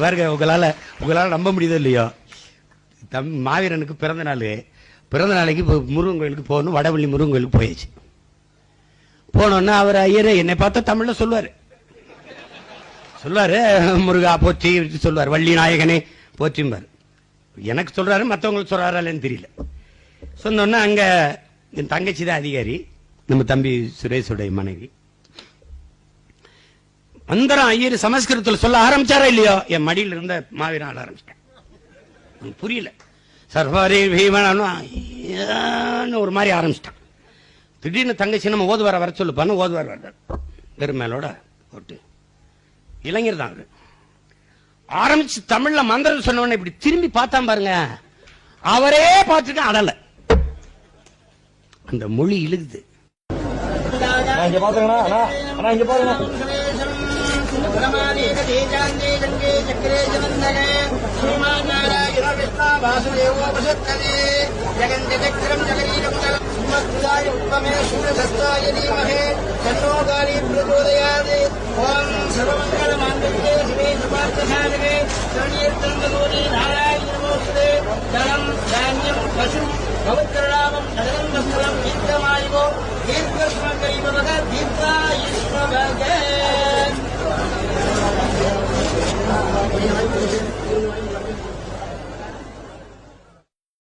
பாருங்க, உங்களால நம்ப முடியுதோ இல்லையோ, மாவீரனுக்கு பிறந்த நாளைக்கு முருகன் கோயிலுக்கு போகணும். வடவள்ளி முருகன் கோயிலுக்கு போயாச்சு. போனோன்னா அவர் ஐயரே என்னை பார்த்தா தமிழ்ல சொல்லுவாரு, முருகா போற்றி சொல்லுவார், வள்ளி நாயகனே போற்றிம்பார். எனக்கு சொல்றாரு, மற்றவங்களுக்கு சொல்றாருன்னு தெரியல. சொன்னோன்னா அங்க என் தங்கச்சி தான் அதிகாரி, நம்ம தம்பி சுரேஷுடைய மனைவி. மந்திரம் ஐயர் சமஸ்கிருதத்தில் சொல்ல ஆரம்பிச்சாரா இல்லையோ, என் மடியில் இருந்த மாவீரன் ஆட ஆரம்பிச்சிட்டேன். புரியல. சர்வாரி பீமன் ஒரு மாதிரி ஆரம்பிச்சிட்டான். திடீர்னு தங்கச்சி நம்ம ஓதுவார வர சொல்லுப்பான்னு ஓதுவார் வர்றார், பெருமேலோட போட்டு. இளைஞர் தான் அவரு. ஆரம்பிச்சு தமிழ்ல மந்திரம் சொன்னவன இப்படி திரும்பி பார்த்தா பாருங்க, அவரே பார்த்துட்டு அடல. அந்த மொழி இழுகுது. பவித்ரநாமம் நகரம் வஸ்திரம் தீர்க்கமாயுவோ தீர்க்க சுமங்கரிபவக தீர்க்க